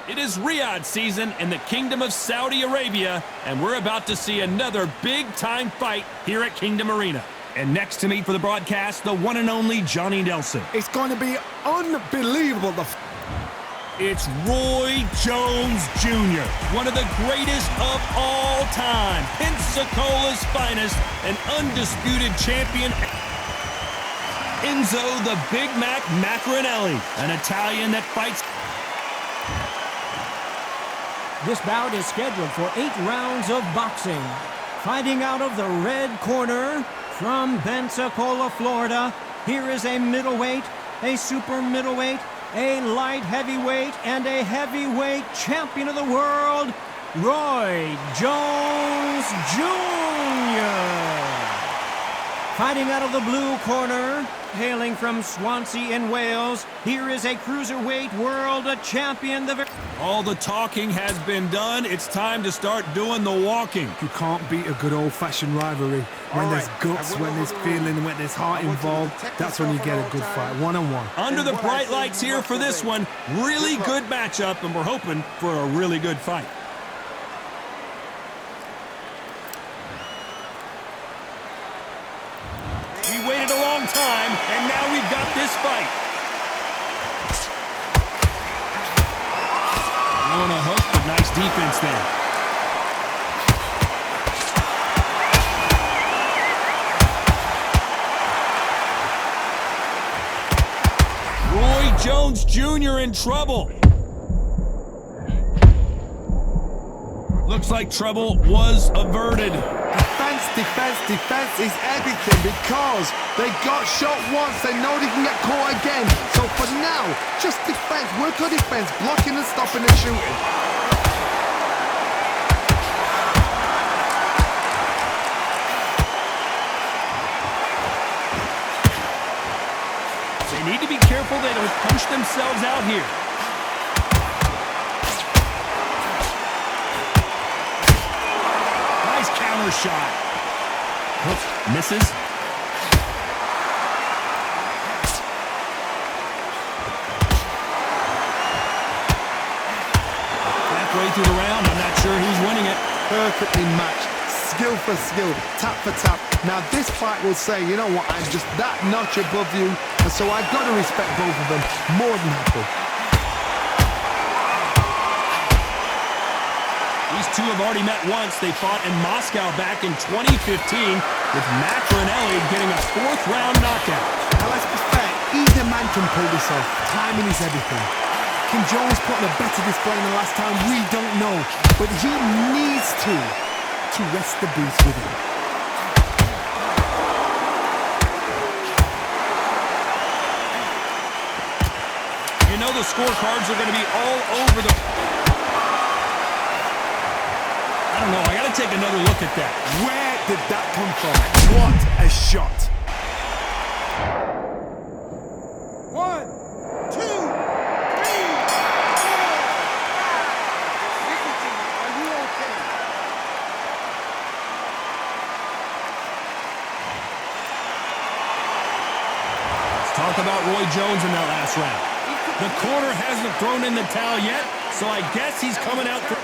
It is Riyadh season in the Kingdom of Saudi Arabia, and we're about to see another big-time fight here at Kingdom Arena. And next to me for the broadcast, the one and only Johnny Nelson. It's going to be unbelievable. It's Roy Jones Jr., one of the greatest of all time, Pensacola's finest, an undisputed champion. Enzo the Big Mac Maccarinelli, an Italian that fights. This bout is scheduled for 8 rounds of boxing. Fighting out of the red corner from Pensacola, Florida, here is a middleweight, a super middleweight, a light heavyweight, and a heavyweight champion of the world, Roy Jones Jr. Fighting out of the blue corner, hailing from Swansea in Wales, here is a cruiserweight world champion. All the talking has been done. It's time to start doing the walking. You can't beat a good old-fashioned rivalry. When there's guts, when there's feeling, when there's heart involved, that's when you get a good fight, one-on-one. Under the bright lights here for this one, really good matchup, and we're hoping for a really good fight. We waited a long time, and now we've got this fight. On a hook, but nice defense there. Roy Jones Jr. in trouble. Looks like trouble was averted. Defense is everything because they got shot once, they know they can get caught again. So for now, just defense, work on defense, blocking and stopping and shooting. They need to be careful they don't punch themselves out here. Nice counter shot. Hook misses. Halfway through the round, I'm not sure who's winning it. Perfectly matched, skill for skill, tap for tap. Now this fight will say, you know what, I'm just that notch above you, and so I've got to respect both of them more than happy. These two have already met once. They fought in Moscow back in 2015 with Maccarinelli getting a 4th round knockout. Now let's be fair, either man can pull this off. Timing is everything. Can Jones put on a better display than the last time? We don't know. But he needs to rest the beast with him. You know the scorecards are going to be all over the... I don't know, I got to take another look at that. Where did that come from? What a shot. 1, 2, 3, 4. Nicholson, are you okay? Let's talk about Roy Jones in that last round. The corner hasn't thrown in the towel yet, so I guess he's coming out for...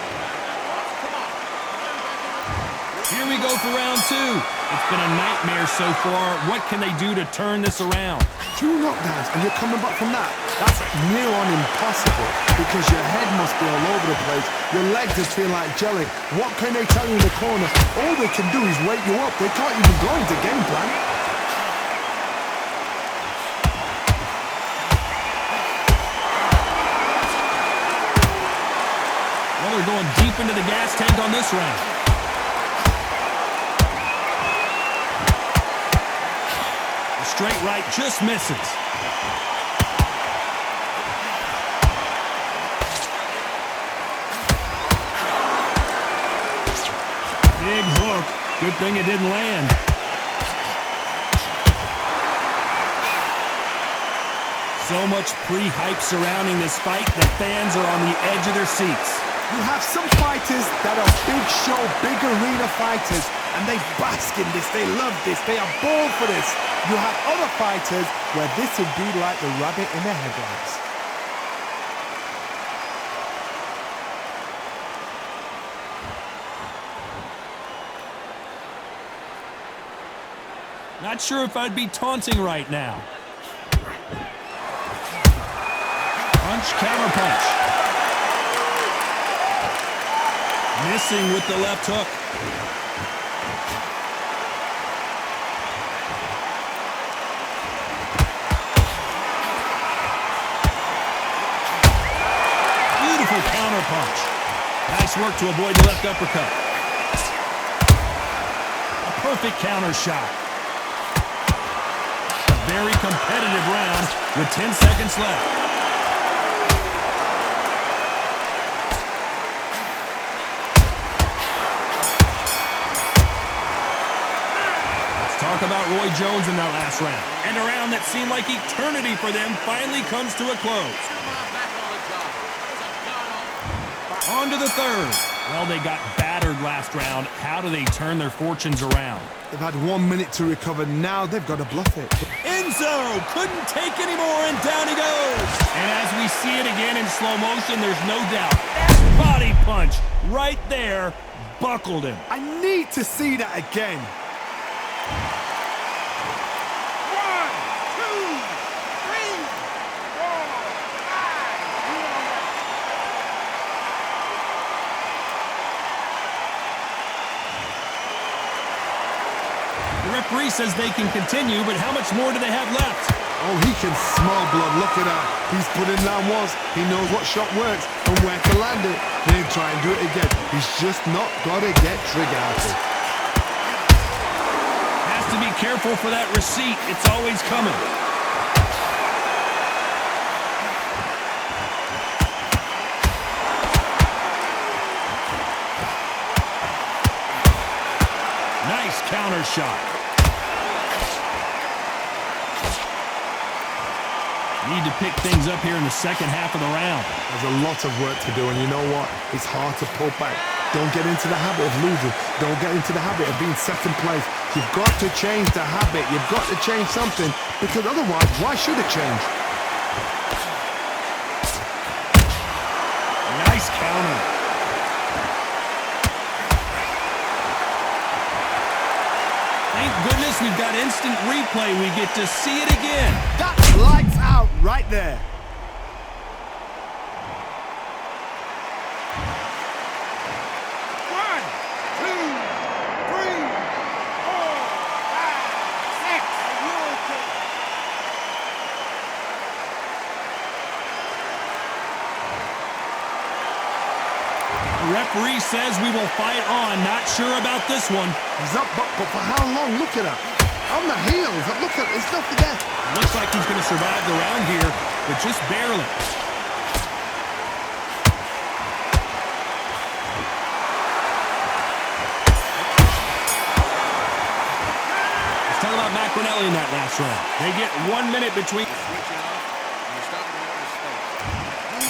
Here we go for round 2. It's been a nightmare so far. What can they do to turn this around? 2 knockdowns and you're coming back from that. That's near on impossible because your head must be all over the place. Your legs just feel like jelly. What can they tell you in the corner? All they can do is wake you up. They can't even go into game plan. Well, they're going deep into the gas tank on this round. Straight right just misses. Big hook. Good thing it didn't land. So much pre-hype surrounding this fight, the fans are on the edge of their seats. You have some fighters that are big show, big arena fighters, and they bask in this, they love this, they are born for this. You have other fighters where this would be like the rabbit in the headlights. Not sure if I'd be taunting right now. Punch, counter punch. Missing with the left hook. Beautiful counter punch. Nice work to avoid the left uppercut. A perfect counter shot. A very competitive round with 10 seconds left. Talk about Roy Jones in that last round. And a round that seemed like eternity for them finally comes to a close. On to the third. Well, they got battered last round. How do they turn their fortunes around? They've had 1 minute to recover. Now they've got to bluff it. Enzo couldn't take any more, and down he goes. And as we see it again in slow motion, there's no doubt. That body punch right there buckled him. I need to see that again. 1, 2, 3, 4, 5. The referee says they can continue, but how much more do they have left? Oh, he can smell blood. Look at that. He's put in down once. He knows what shot works and where to land it. Then try and do it again. He's just not got to get trigger happy. To be careful for that receipt. It's always coming. Nice counter shot. Need to pick things up here in the second half of the round. There's a lot of work to do, and you know what? It's hard to pull back. Don't get into the habit of losing. Don't get into the habit of being second place. You've got to change the habit. You've got to change something, because otherwise, why should it change? Nice counter. Thank goodness we've got instant replay. We get to see it again. That's lights out right there. 1, 2, 3, 4, 5, 6. Referee says we will fight on. Not sure about this one. He's up, but for how long? Look at that. On the heels. Look at it. There's nothing there. Looks like he's going to survive the round here, but just barely. Let's talk about McRanelli in that last round. They get 1 minute between.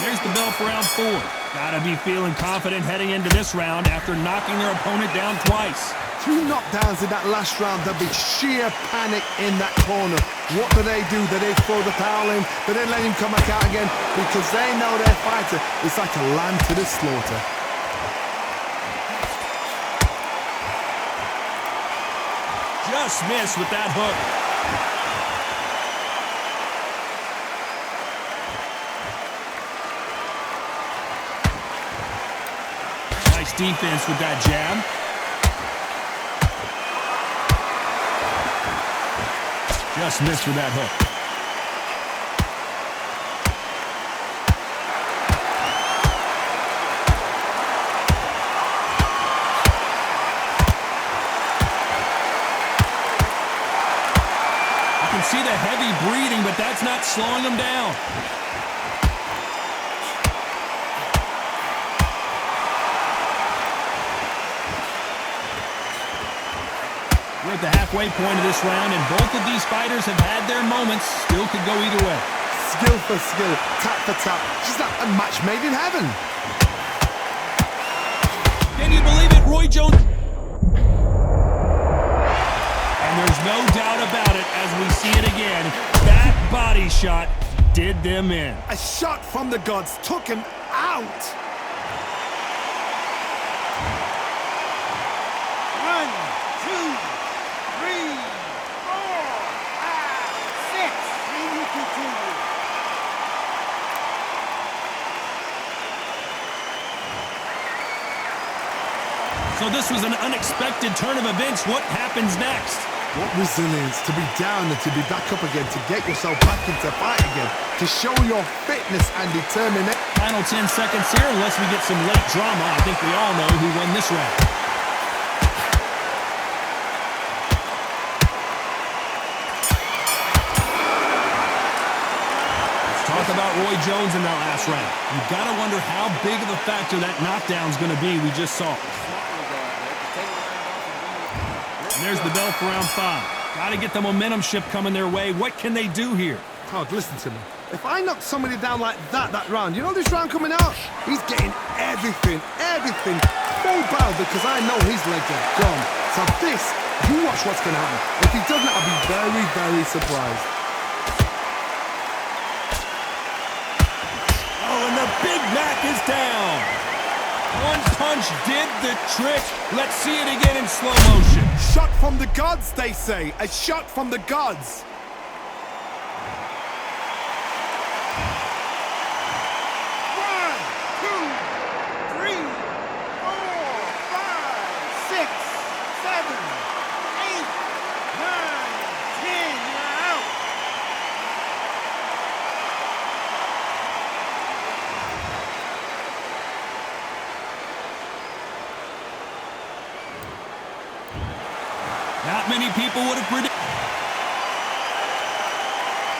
There's the bell for round 4. Gotta be feeling confident heading into this round after knocking their opponent down twice. 2 knockdowns in that last round. There'll be sheer panic in that corner. What do? Do they throw the towel in? Do they let him come back out again? Because they know their fighter is like a lamb to the slaughter. Just missed with that hook. Nice defense with that jab. Just missed with that hook. You can see the heavy breathing, but that's not slowing him down. We're at the halfway point of this round, and both of these fighters have had their moments. Still could go either way. Skill for skill, tap for tap. Just like a match made in heaven. Can you believe it, Roy Jones? And there's no doubt about it as we see it again. That body shot did them in. A shot from the gods took him out. 1, 2, 3, 4. this was an unexpected turn of events. What happens next? What resilience to be down and to be back up again, to get yourself back into fight again, to show your fitness and determination. Final 10 seconds here, unless we get some late drama. I think we all know who won this round. Talk about Roy Jones in that last round. You've got to wonder how big of a factor that knockdown's going to be we just saw. And there's the bell for round 5. Got to get the momentum shift coming their way. What can they do here? Todd, listen to me. If I knock somebody down like that round, you know this round coming out? He's getting everything full barrel because I know his legs are gone. So this, you watch what's going to happen. If he doesn't, I'll be very, very surprised. And the Big Mac is down. One punch did the trick. Let's see it again in slow motion. Shot from the gods, they say. A shot from the gods. One, two, three, 4, 5, 6, 7, 8, 9, 10. You're out. Not many people would have predicted.